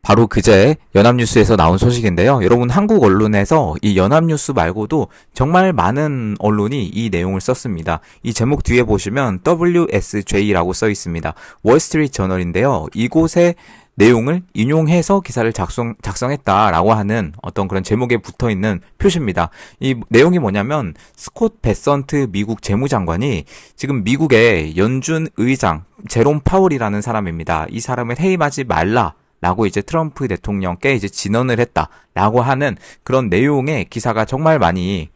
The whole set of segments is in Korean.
바로 그제 연합뉴스에서 나온 소식인데요. 여러분 한국 언론에서 이 연합뉴스 말고도 정말 많은 언론이 이 내용을 썼습니다. 이 제목 뒤에 보시면 WSJ라고 써 있습니다. 월스트리트 저널인데요. 이곳의 내용을 인용해서 기사를 작성했다라고 하는 어떤 그런 제목에 붙어 있는 표시입니다. 이 내용이 뭐냐면 스콧 베선트 미국 재무장관이 지금 미국의 연준 의장 제롬 파월이라는 사람입니다. 이 사람을 해임하지 말라. 라고 이제 트럼프 대통령께 이제 진언을 했다라고 하는 그런 내용의 기사가 정말 많이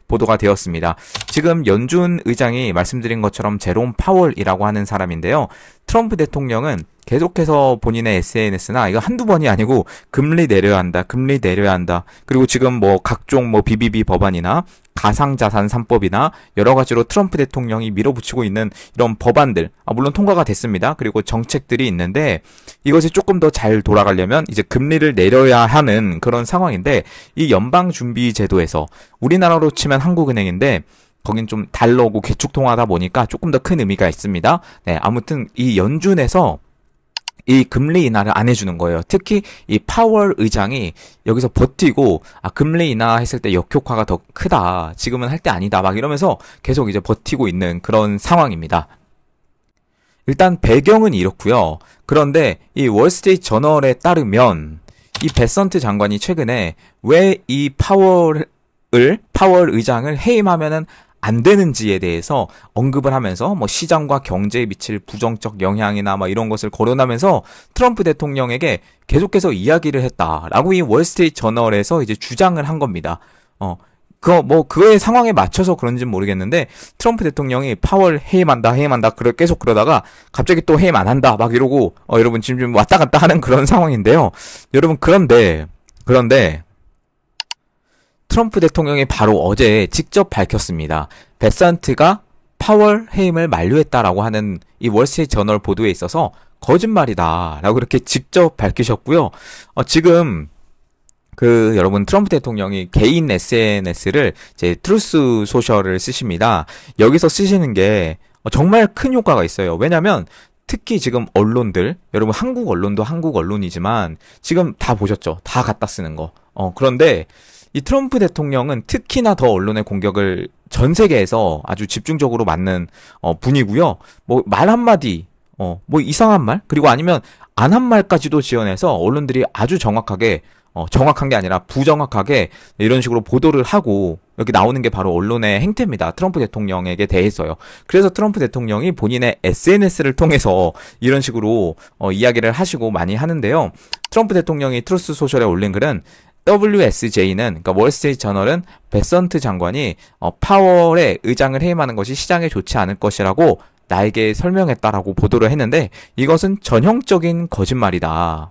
보도가 되었습니다. 지금 연준 의장이 말씀드린 것처럼 제롬 파월이라고 하는 사람인데요. 트럼프 대통령은 계속해서 본인의 SNS나 이거 한두 번이 아니고 금리 내려야 한다, 금리 내려야 한다. 그리고 지금 뭐 각종 뭐 BBB 법안이나 가상자산 3법이나 여러 가지로 트럼프 대통령이 밀어붙이고 있는 이런 법안들, 물론 통과가 됐습니다. 그리고 정책들이 있는데 이것이 조금 더 잘 돌아가려면 이제 금리를 내려야 하는 그런 상황인데 이 연방준비제도에서 우리나라로 치면 한국은행인데 거긴 좀 달러고 개축통화다 보니까 조금 더 큰 의미가 있습니다. 네, 아무튼 이 연준에서 이 금리 인하를 안 해주는 거예요. 특히 이 파월 의장이 여기서 버티고 금리 인하했을 때 역효과가 더 크다. 지금은 할 때 아니다. 막 이러면서 계속 이제 버티고 있는 그런 상황입니다. 일단 배경은 이렇고요. 그런데 이 월스트리트 저널에 따르면 이 베선트 장관이 최근에 왜 이 파월 의장을 해임하면은 안 되는지에 대해서 언급을 하면서 뭐 시장과 경제에 미칠 부정적 영향이나 뭐 이런 것을 거론하면서 트럼프 대통령에게 계속해서 이야기를 했다라고 이 월스트리트 저널에서 이제 주장을 한 겁니다. 그거의 상황에 맞춰서 그런지는 모르겠는데 트럼프 대통령이 파월 해임한다 계속 그러다가 갑자기 또 해임 안 한다 막 이러고 여러분 지금 좀 왔다 갔다 하는 그런 상황인데요. 여러분 그런데 트럼프 대통령이 바로 어제 직접 밝혔습니다. 베선트가 파월 해임을 만료했다라고 하는 이 월스트리트 저널 보도에 있어서 거짓말이다 라고 이렇게 직접 밝히셨고요. 지금 여러분 트럼프 대통령이 개인 SNS를 이제 트루스 소셜을 쓰십니다. 여기서 쓰시는 게 정말 큰 효과가 있어요. 왜냐면 특히 지금 언론들, 여러분 한국 언론도 한국 언론이지만 지금 다 보셨죠? 다 갖다 쓰는 거. 그런데 이 트럼프 대통령은 특히나 더 언론의 공격을 전 세계에서 아주 집중적으로 맞는 분이고요. 뭐 말 한마디, 뭐 이상한 말, 그리고 아니면 안 한 말까지도 지어내서 언론들이 아주 정확하게 정확한 게 아니라 부정확하게 이런 식으로 보도를 하고 여기 나오는 게 바로 언론의 행태입니다. 트럼프 대통령에게 대해서요. 그래서 트럼프 대통령이 본인의 SNS를 통해서 이런 식으로 이야기를 하시고 많이 하는데요. 트럼프 대통령이 트루스 소셜에 올린 글은 WSJ는, 그러니까 월스트리트 저널은 베선트 장관이 파월의 의장을 해임하는 것이 시장에 좋지 않을 것이라고 나에게 설명했다라고 보도를 했는데 이것은 전형적인 거짓말이다.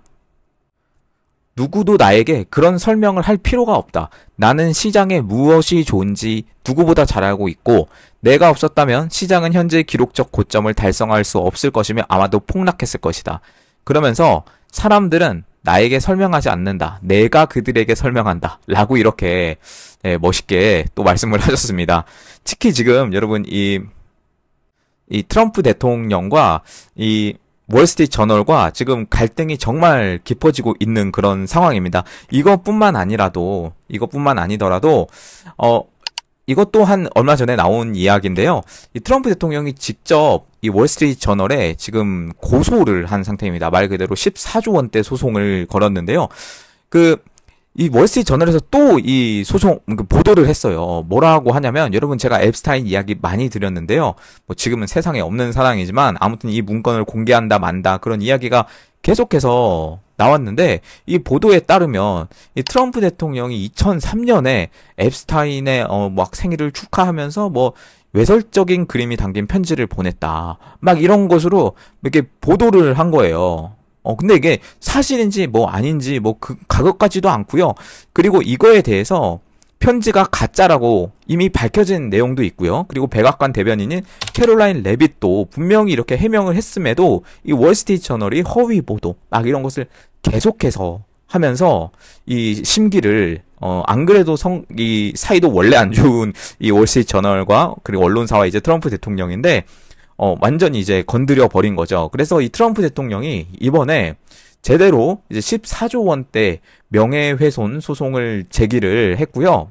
누구도 나에게 그런 설명을 할 필요가 없다. 나는 시장에 무엇이 좋은지 누구보다 잘 알고 있고 내가 없었다면 시장은 현재 기록적 고점을 달성할 수 없을 것이며 아마도 폭락했을 것이다. 그러면서 사람들은 나에게 설명하지 않는다. 내가 그들에게 설명한다. 라고 이렇게 멋있게 또 말씀을 하셨습니다. 특히 지금 여러분 이 트럼프 대통령과 이 월스트리트 저널과 지금 갈등이 정말 깊어지고 있는 그런 상황입니다. 이것뿐만 아니더라도 이것 또한 얼마 전에 나온 이야기인데요. 이 트럼프 대통령이 직접 이 월스트리트 저널에 지금 고소를 한 상태입니다. 말 그대로 14조 원대 소송을 걸었는데요. 이 월스트리트 저널에서 또 이 소송 보도를 했어요. 뭐라고 하냐면 여러분 제가 앱스타인 이야기 많이 드렸는데요. 뭐 지금은 세상에 없는 사람이지만 아무튼 이 문건을 공개한다 만다 그런 이야기가 계속해서 나왔는데 이 보도에 따르면 이 트럼프 대통령이 2003년에 앱스타인의 막 생일을 축하하면서 뭐 외설적인 그림이 담긴 편지를 보냈다. 막 이런 것으로 이렇게 보도를 한 거예요. 근데 이게 사실인지 뭐 아닌지 뭐 그것까지도 않고요. 그리고 이거에 대해서 편지가 가짜라고 이미 밝혀진 내용도 있고요. 그리고 백악관 대변인인 캐롤라인 레빗도 분명히 이렇게 해명을 했음에도 이 월스트리트 저널이 허위 보도 막 이런 것을 계속해서 하면서 이 심기를 안 그래도 이 사이도 원래 안 좋은 이 월스트리트 저널과 그리고 언론사와 이제 트럼프 대통령인데 완전히 이제 건드려 버린 거죠. 그래서 이 트럼프 대통령이 이번에 제대로 이제 14조 원대 명예훼손 소송을 제기를 했고요.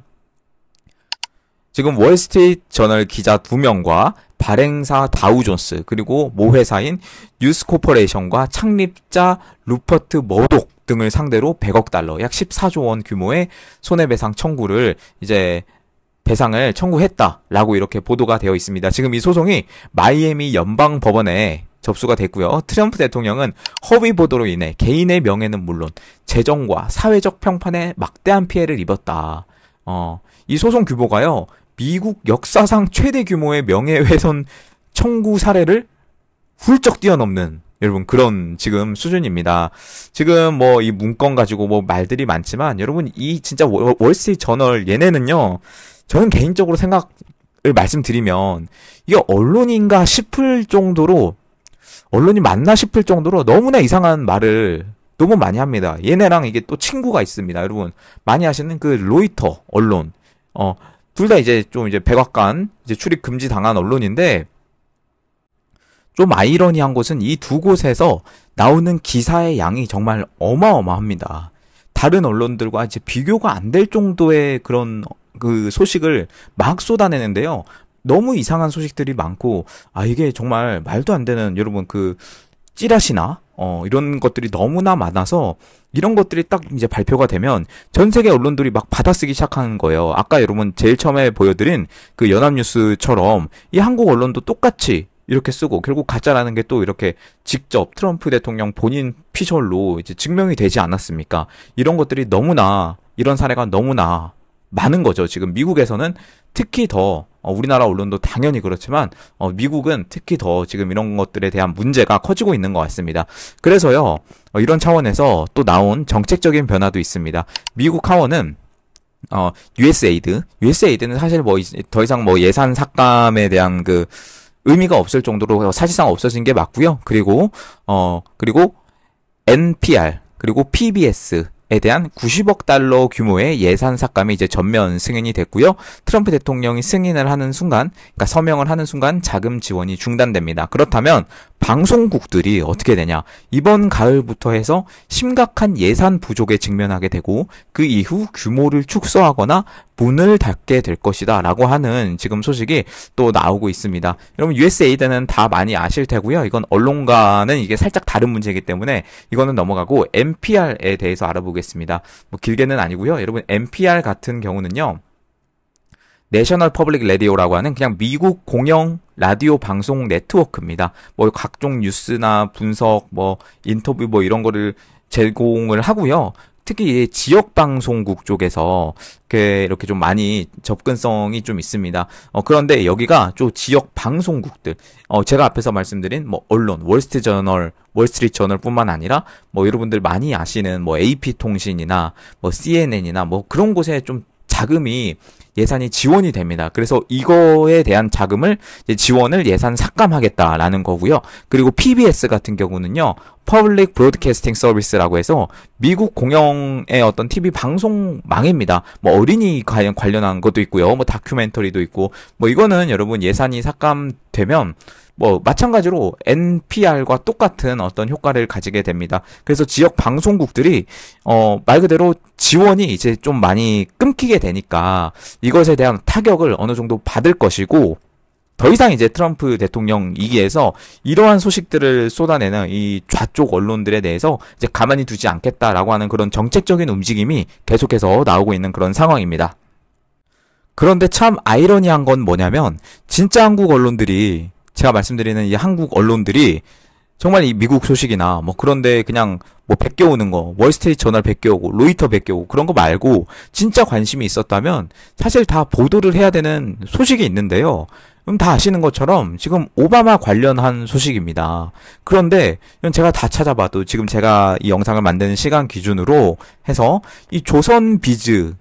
지금 월스트리트 저널 기자 2명과 발행사 다우존스 그리고 모회사인 뉴스코퍼레이션과 창립자 루퍼트 머독 등을 상대로 100억 달러, 약 14조 원 규모의 손해배상 청구를 이제 배상을 청구했다라고 이렇게 보도가 되어 있습니다. 지금 이 소송이 마이애미 연방법원에 접수가 됐고요. 트럼프 대통령은 허위 보도로 인해 개인의 명예는 물론 재정과 사회적 평판에 막대한 피해를 입었다. 이 소송 규모가요. 미국 역사상 최대 규모의 명예훼손 청구 사례를 훌쩍 뛰어넘는 여러분 그런 지금 수준입니다. 지금 뭐 이 문건 가지고 뭐 말들이 많지만 여러분 이 진짜 월스트리트 저널 얘네는요. 저는 개인적으로 생각을 말씀드리면 이게 언론인가 싶을 정도로 언론이 맞나 싶을 정도로 너무나 이상한 말을 너무 많이 합니다. 얘네랑 이게 또 친구가 있습니다. 여러분 많이 아시는 그 로이터 언론 둘 다 이제 좀 이제 백악관 이제 출입 금지 당한 언론인데 좀 아이러니한 것은 이 두 곳에서 나오는 기사의 양이 정말 어마어마합니다. 다른 언론들과 이제 비교가 안 될 정도의 그런 그 소식을 막 쏟아내는데요. 너무 이상한 소식들이 많고 이게 정말 말도 안 되는 여러분 그 찌라시나 이런 것들이 너무나 많아서 이런 것들이 딱 이제 발표가 되면 전 세계 언론들이 막 받아쓰기 시작하는 거예요. 아까 여러분 제일 처음에 보여드린 그 연합뉴스처럼 이 한국 언론도 똑같이 이렇게 쓰고 결국 가짜라는 게 또 이렇게 직접 트럼프 대통령 본인 피셜로 이제 증명이 되지 않았습니까? 이런 것들이 너무나 이런 사례가 너무나 많은 거죠. 지금 미국에서는 특히 더 우리나라 언론도 당연히 그렇지만 미국은 특히 더 지금 이런 것들에 대한 문제가 커지고 있는 것 같습니다. 그래서요 이런 차원에서 또 나온 정책적인 변화도 있습니다. 미국 하원은 USAID는 사실 뭐 더 이상 뭐 예산 삭감에 대한 그 의미가 없을 정도로 사실상 없어진 게 맞고요. 그리고 NPR 그리고 PBS에 대한 90억 달러 규모의 예산 삭감이 이제 전면 승인이 됐고요. 트럼프 대통령이 승인을 하는 순간, 그러니까 서명을 하는 순간 자금 지원이 중단됩니다. 그렇다면 방송국들이 어떻게 되냐? 이번 가을부터 해서 심각한 예산 부족에 직면하게 되고 그 이후 규모를 축소하거나 문을 닫게 될 것이다 라고 하는 지금 소식이 또 나오고 있습니다. 여러분 USAID는 다 많이 아실 테고요. 이건 언론과는 이게 살짝 다른 문제이기 때문에 이거는 넘어가고 NPR에 대해서 알아보겠습니다. 뭐 길게는 아니고요. 여러분 NPR 같은 경우는요. 내셔널 퍼블릭 라디오라고 하는 그냥 미국 공영 라디오 방송 네트워크입니다. 뭐 각종 뉴스나 분석, 뭐 인터뷰 뭐 이런 거를 제공을 하고요. 특히 지역 방송국 쪽에서 이렇게 좀 많이 접근성이 좀 있습니다. 그런데 여기가 좀 지역 방송국들, 제가 앞에서 말씀드린 뭐 언론, 월스트리트 저널뿐만 아니라 뭐 여러분들 많이 아시는 뭐 AP 통신이나 뭐 CNN이나 뭐 그런 곳에 좀 자금이 예산이 지원이 됩니다. 그래서 이거에 대한 자금을 지원을 예산 삭감하겠다라는 거고요. 그리고 PBS 같은 경우는요. Public Broadcasting Service라고 해서 미국 공영의 어떤 TV 방송망입니다. 뭐 어린이 관련한 것도 있고요. 뭐 다큐멘터리도 있고 뭐 이거는 여러분 예산이 삭감되면 뭐 마찬가지로 NPR과 똑같은 어떤 효과를 가지게 됩니다. 그래서 지역 방송국들이 말 그대로 지원이 이제 좀 많이 끊기게 되니까 이것에 대한 타격을 어느 정도 받을 것이고 더 이상 이제 트럼프 대통령 이기에서 이러한 소식들을 쏟아내는 이 좌쪽 언론들에 대해서 이제 가만히 두지 않겠다라고 하는 그런 정책적인 움직임이 계속해서 나오고 있는 그런 상황입니다. 그런데 참 아이러니한 건 뭐냐면 진짜 한국 언론들이 제가 말씀드리는 이 한국 언론들이 정말 이 미국 소식이나 뭐 그런데 그냥 뭐 베껴오는 거, 월스트리트 저널 베껴오고 로이터 베껴오고 그런 거 말고 진짜 관심이 있었다면 사실 다 보도를 해야 되는 소식이 있는데요. 그럼 다 아시는 것처럼 지금 오바마 관련한 소식입니다. 그런데 제가 다 찾아봐도 지금 제가 이 영상을 만드는 시간 기준으로 해서 이 조선비즈에서만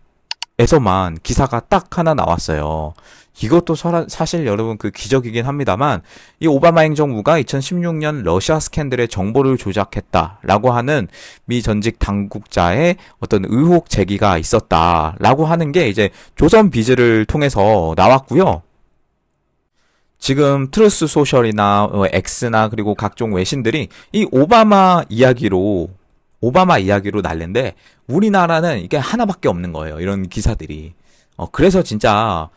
기사가 딱 하나 나왔어요. 이것도 사실 여러분 그 기적이긴 합니다만 이 오바마 행정부가 2016년 러시아 스캔들의 정보를 조작했다라고 하는 미 전직 당국자의 어떤 의혹 제기가 있었다라고 하는 게 이제 조선비즈를 통해서 나왔고요. 지금 트루스 소셜이나 X나 그리고 각종 외신들이 이 오바마 이야기로 오바마 이야기로 날랜데 우리나라는 이게 하나밖에 없는 거예요. 이런 기사들이. 그래서 진짜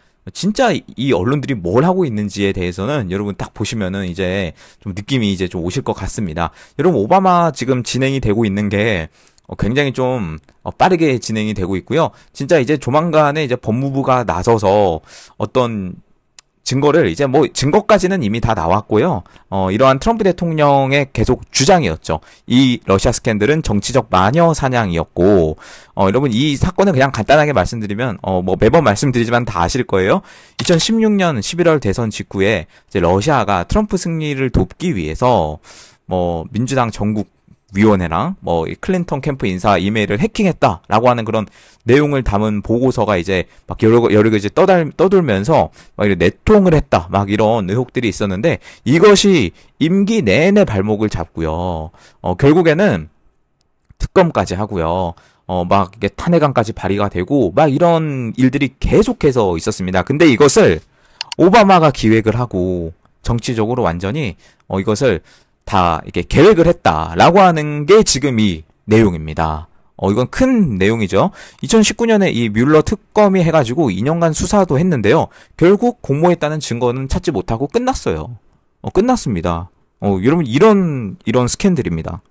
이 언론들이 뭘 하고 있는지에 대해서는 여러분 딱 보시면은 이제 좀 느낌이 이제 좀 오실 것 같습니다. 여러분 오바마 지금 진행이 되고 있는 게 굉장히 좀 빠르게 진행이 되고 있고요. 진짜 이제 조만간에 이제 법무부가 나서서 어떤 증거를 이제 뭐 증거까지는 이미 다 나왔고요. 이러한 트럼프 대통령의 계속 주장이었죠. 이 러시아 스캔들은 정치적 마녀 사냥이었고, 여러분 이 사건을 그냥 간단하게 말씀드리면, 뭐 매번 말씀드리지만 다 아실 거예요. 2016년 11월 대선 직후에 이제 러시아가 트럼프 승리를 돕기 위해서 뭐 민주당 전국 위원회랑 뭐 클린턴 캠프 인사 이메일을 해킹했다라고 하는 그런 내용을 담은 보고서가 이제 막 여러 개 이제 떠돌면서 막 이런 내통을 했다 막 이런 의혹들이 있었는데 이것이 임기 내내 발목을 잡고요. 결국에는 특검까지 하고요. 막 이게 탄핵안까지 발의가 되고 막 이런 일들이 계속해서 있었습니다. 근데 이것을 오바마가 기획을 하고 정치적으로 완전히 이것을 다 이렇게 계획을 했다라고 하는 게 지금 이 내용입니다. 이건 큰 내용이죠. 2019년에 이 뮬러 특검이 해가지고 2년간 수사도 했는데요. 결국 공모했다는 증거는 찾지 못하고 끝났어요. 끝났습니다. 여러분 이런 스캔들입니다.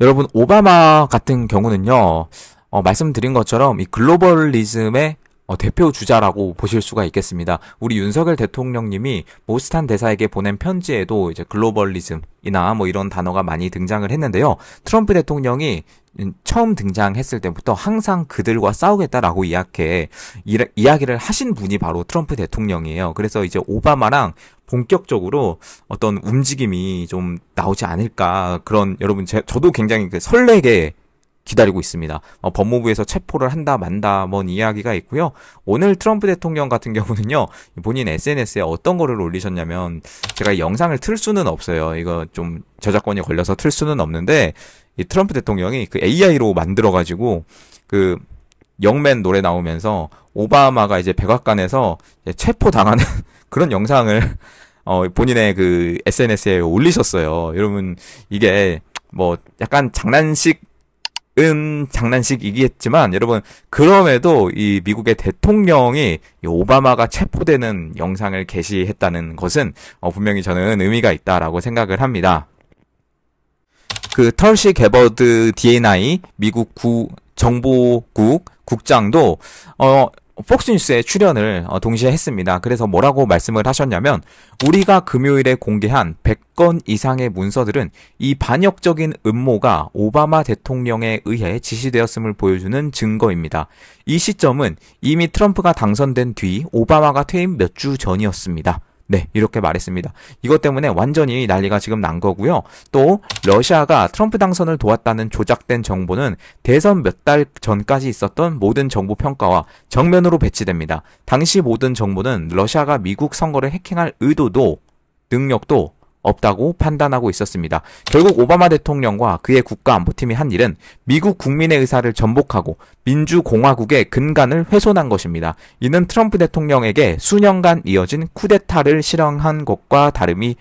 여러분 오바마 같은 경우는요. 말씀드린 것처럼 이 글로벌리즘의 대표 주자라고 보실 수가 있겠습니다. 우리 윤석열 대통령님이 모스탄 대사에게 보낸 편지에도 이제 글로벌리즘이나 뭐 이런 단어가 많이 등장을 했는데요. 트럼프 대통령이 처음 등장했을 때부터 항상 그들과 싸우겠다라고 이야기를 하신 분이 바로 트럼프 대통령이에요. 그래서 이제 오바마랑 본격적으로 어떤 움직임이 좀 나오지 않을까 그런 여러분 저도 굉장히 설레게 기다리고 있습니다. 법무부에서 체포를 한다 만다 뭔 이야기가 있고요. 오늘 트럼프 대통령 같은 경우는요. 본인 SNS에 어떤 거를 올리셨냐면 제가 영상을 틀 수는 없어요. 이거 좀 저작권이 걸려서 틀 수는 없는데 이 트럼프 대통령이 그 AI로 만들어가지고 그 영맨 노래 나오면서 오바마가 이제 백악관에서 이제 체포당하는 그런 영상을 본인의 그 SNS에 올리셨어요. 여러분 이게 뭐 약간 장난식이겠지만 여러분 그럼에도 이 미국의 대통령이 이 오바마가 체포되는 영상을 게시했다는 것은 분명히 저는 의미가 있다라고 생각을 합니다. 그 털시 게버드 D&I 미국 정보국 국장도 폭스뉴스에 출연을 동시에 했습니다. 그래서 뭐라고 말씀을 하셨냐면 우리가 금요일에 공개한 100건 이상의 문서들은 이 반역적인 음모가 오바마 대통령에 의해 지시되었음을 보여주는 증거입니다. 이 시점은 이미 트럼프가 당선된 뒤 오바마가 퇴임 몇 주 전이었습니다. 네, 이렇게 말했습니다. 이것 때문에 완전히 난리가 지금 난 거고요. 또 러시아가 트럼프 당선을 도왔다는 조작된 정보는 대선 몇 달 전까지 있었던 모든 정보 평가와 정면으로 배치됩니다. 당시 모든 정보는 러시아가 미국 선거를 해킹할 의도도 능력도 없다고 판단하고 있었습니다. 결국 오바마 대통령과 그의 국가안보팀이 한 일은 미국 국민의 의사를 전복하고 민주공화국의 근간을 훼손한 것입니다. 이는 트럼프 대통령에게 수년간 이어진 쿠데타를 실행한 것과 다름이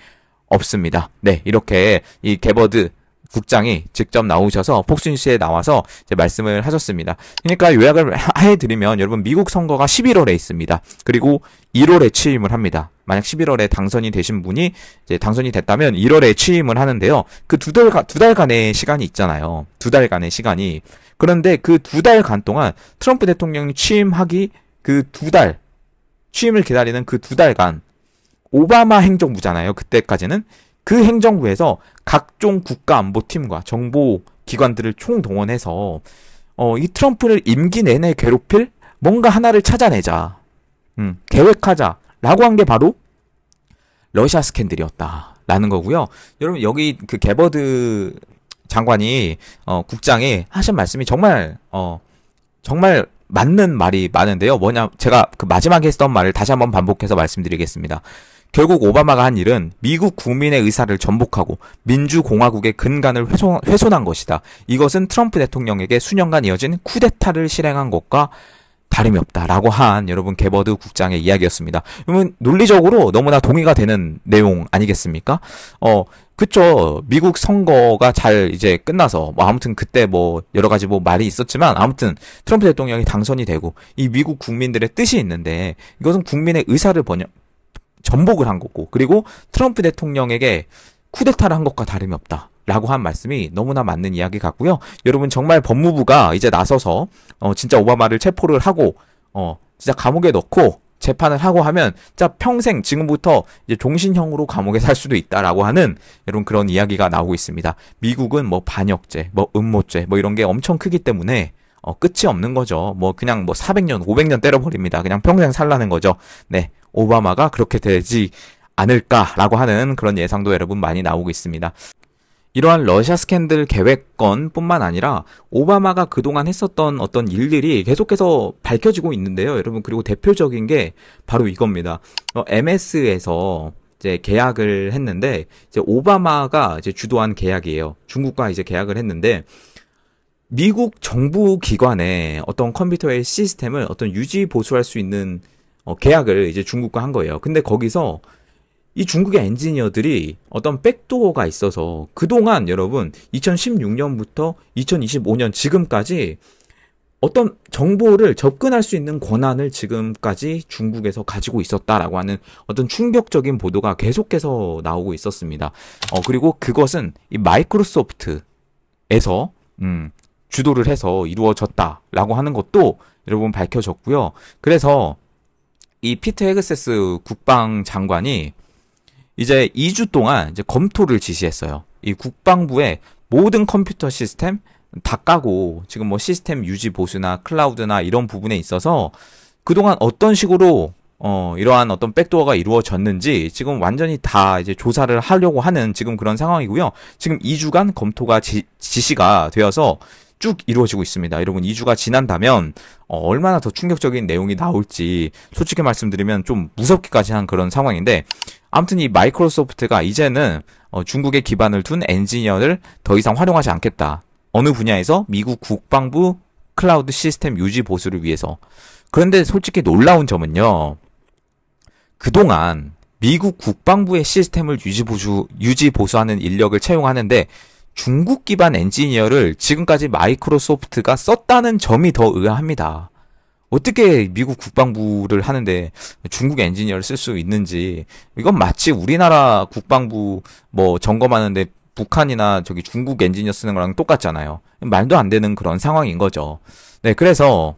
없습니다. 네, 이렇게 이 게버드 국장이 직접 나오셔서 폭스뉴스에 나와서 이제 말씀을 하셨습니다. 그러니까 요약을 해드리면 여러분 미국 선거가 11월에 있습니다. 그리고 1월에 취임을 합니다. 만약 11월에 당선이 되신 분이 이제 당선이 됐다면 1월에 취임을 하는데요. 그 두 달간의 시간이 있잖아요. 두 달간의 시간이. 그런데 그 2달간 동안 트럼프 대통령이 취임하기 그 2달, 취임을 기다리는 그 2달간 오바마 행정부잖아요. 그때까지는. 그 행정부에서 각종 국가안보팀과 정보기관들을 총동원해서 이 트럼프를 임기 내내 괴롭힐 뭔가 하나를 찾아내자. 계획하자라고 한 게 바로 러시아 스캔들이었다라는 거고요. 여러분 여기 그 게버드 장관이 국장이 하신 말씀이 정말 맞는 말이 많은데요. 제가 그 마지막에 했던 말을 다시 한번 반복해서 말씀드리겠습니다. 결국 오바마가 한 일은 미국 국민의 의사를 전복하고 민주공화국의 근간을 훼손한 것이다. 이것은 트럼프 대통령에게 수년간 이어진 쿠데타를 실행한 것과 다름이 없다라고 한 여러분 게버드 국장의 이야기였습니다. 그러면 논리적으로 너무나 동의가 되는 내용 아니겠습니까? 그쵸. 미국 선거가 잘 이제 끝나서, 뭐 아무튼 그때 뭐 여러 가지 뭐 말이 있었지만, 아무튼 트럼프 대통령이 당선이 되고, 이 미국 국민들의 뜻이 있는데, 이것은 국민의 의사를 전복을 한 거고, 그리고 트럼프 대통령에게 쿠데타를 한 것과 다름이 없다. 라고 한 말씀이 너무나 맞는 이야기 같고요. 여러분 정말 법무부가 이제 나서서, 진짜 오바마를 체포를 하고, 진짜 감옥에 넣고, 재판을 하고 하면 진짜 평생 지금부터 이제 종신형으로 감옥에 살 수도 있다라고 하는 이런 그런 이야기가 나오고 있습니다. 미국은 뭐 반역죄, 뭐 음모죄, 뭐 이런 게 엄청 크기 때문에 끝이 없는 거죠. 뭐 그냥 뭐 400년, 500년 때려버립니다. 그냥 평생 살라는 거죠. 네, 오바마가 그렇게 되지 않을까라고 하는 그런 예상도 여러분 많이 나오고 있습니다. 이러한 러시아 스캔들 계획건뿐만 아니라 오바마가 그동안 했었던 어떤 일들이 계속해서 밝혀지고 있는데요, 여러분. 그리고 대표적인 게 바로 이겁니다. MS에서 이제 계약을 했는데, 이제 오바마가 이제 주도한 계약이에요. 중국과 이제 계약을 했는데, 미국 정부 기관의 어떤 컴퓨터의 시스템을 어떤 유지 보수할 수 있는 계약을 이제 중국과 한 거예요. 근데 거기서 이 중국의 엔지니어들이 어떤 백도어가 있어서 그동안 여러분 2016년부터 2025년 지금까지 어떤 정보를 접근할 수 있는 권한을 지금까지 중국에서 가지고 있었다라고 하는 어떤 충격적인 보도가 계속해서 나오고 있었습니다. 그리고 그것은 이 마이크로소프트에서 주도를 해서 이루어졌다라고 하는 것도 여러분 밝혀졌고요. 그래서 이 피터 헤그세스 국방장관이 이제 2주 동안 이제 검토를 지시했어요. 이 국방부의 모든 컴퓨터 시스템 다 까고 지금 뭐 시스템 유지 보수나 클라우드나 이런 부분에 있어서 그동안 어떤 식으로 이러한 어떤 백도어가 이루어졌는지 지금 완전히 다 이제 조사를 하려고 하는 지금 그런 상황이고요. 지금 2주간 검토가 지시가 되어서 쭉 이루어지고 있습니다. 여러분 2주가 지난다면 얼마나 더 충격적인 내용이 나올지 솔직히 말씀드리면 좀 무섭기까지 한 그런 상황인데, 아무튼 이 마이크로소프트가 이제는 중국에 기반을 둔 엔지니어를 더 이상 활용하지 않겠다. 어느 분야에서? 미국 국방부 클라우드 시스템 유지 보수를 위해서. 그런데 솔직히 놀라운 점은요, 그동안 미국 국방부의 시스템을 유지 보수하는 인력을 채용하는데 중국 기반 엔지니어를 지금까지 마이크로소프트가 썼다는 점이 더 의아합니다. 어떻게 미국 국방부를 하는데 중국 엔지니어를 쓸 수 있는지, 이건 마치 우리나라 국방부 뭐 점검하는데 북한이나 저기 중국 엔지니어 쓰는 거랑 똑같잖아요. 말도 안 되는 그런 상황인 거죠. 네, 그래서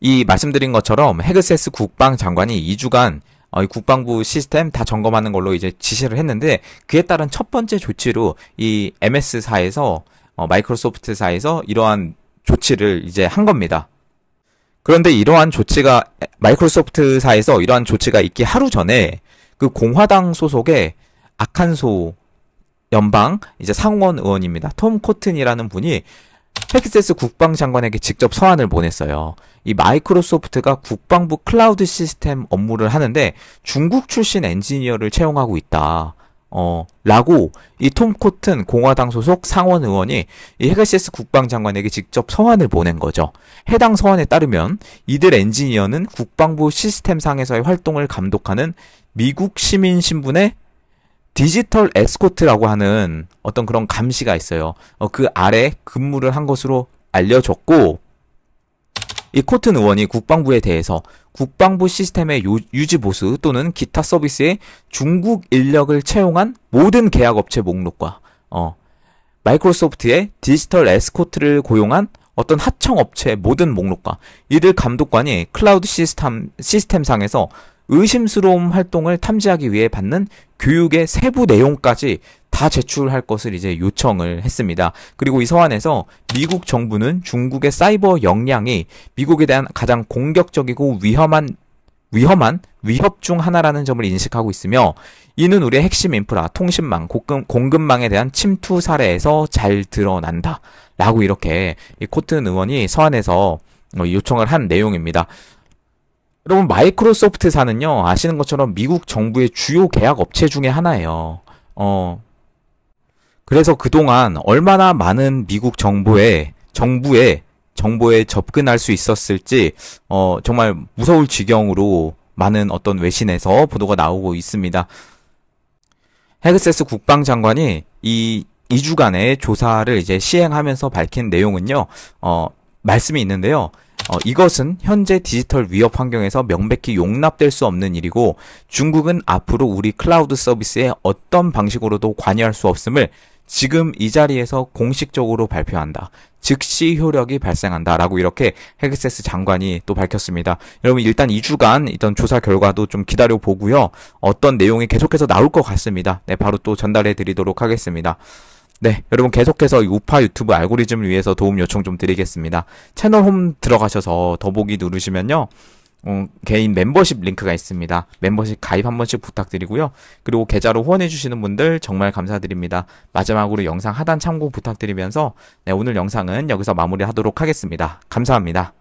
이 말씀드린 것처럼 헤그세스 국방장관이 2주간 이 국방부 시스템 다 점검하는 걸로 이제 지시를 했는데, 그에 따른 첫 번째 조치로 이 MS사에서 마이크로소프트사에서 이러한 조치를 이제 한 겁니다. 그런데 이러한 조치가 마이크로소프트사에서 이러한 조치가 있기 하루 전에 그 공화당 소속의 아칸소 연방 이제 상원 의원입니다. 톰 코튼이라는 분이 헤그세스 국방장관에게 직접 서한을 보냈어요. 이 마이크로소프트가 국방부 클라우드 시스템 업무를 하는데 중국 출신 엔지니어를 채용하고 있다. 라고 이 톰 코튼 공화당 소속 상원 의원이 이 헤그세스 국방장관에게 직접 서한을 보낸 거죠. 해당 서한에 따르면 이들 엔지니어는 국방부 시스템상에서의 활동을 감독하는 미국 시민 신분의 디지털 에스코트라고 하는 어떤 그런 감시가 있어요. 그 아래 근무를 한 것으로 알려졌고, 이 코튼 의원이 국방부에 대해서 국방부 시스템의 유지 보수 또는 기타 서비스에 중국 인력을 채용한 모든 계약업체 목록과 마이크로소프트의 디지털 에스코트를 고용한 어떤 하청업체 모든 목록과 이들 감독관이 클라우드 시스템상에서 의심스러운 활동을 탐지하기 위해 받는 교육의 세부 내용까지 다 제출할 것을 이제 요청을 했습니다. 그리고 이 서한에서 미국 정부는 중국의 사이버 역량이 미국에 대한 가장 공격적이고 위협 중 하나라는 점을 인식하고 있으며, 이는 우리의 핵심 인프라, 통신망, 공급망에 대한 침투 사례에서 잘 드러난다. 라고 이렇게 이 코튼 의원이 서한에서 요청을 한 내용입니다. 여러분 마이크로소프트사는요, 아시는 것처럼 미국 정부의 주요 계약 업체 중에 하나예요. 그래서 그동안 얼마나 많은 미국 정보에 접근할 수 있었을지 정말 무서울 지경으로 많은 어떤 외신에서 보도가 나오고 있습니다. 헤그세스 국방장관이 이 2주간의 조사를 이제 시행하면서 밝힌 내용은요, 말씀이 있는데요. 이것은 현재 디지털 위협 환경에서 명백히 용납될 수 없는 일이고 중국은 앞으로 우리 클라우드 서비스에 어떤 방식으로도 관여할 수 없음을 지금 이 자리에서 공식적으로 발표한다. 즉시 효력이 발생한다. 라고 이렇게 헤그세스 장관이 또 밝혔습니다. 여러분 일단 2주간 있던 조사 결과도 좀 기다려 보고요. 어떤 내용이 계속해서 나올 것 같습니다. 네, 바로 또 전달해 드리도록 하겠습니다. 네, 여러분 계속해서 우파 유튜브 알고리즘을 위해서 도움 요청 좀 드리겠습니다. 채널 홈 들어가셔서 더보기 누르시면요. 개인 멤버십 링크가 있습니다. 멤버십 가입 한 번씩 부탁드리고요. 그리고 계좌로 후원해주시는 분들 정말 감사드립니다. 마지막으로 영상 하단 참고 부탁드리면서 네, 오늘 영상은 여기서 마무리하도록 하겠습니다. 감사합니다.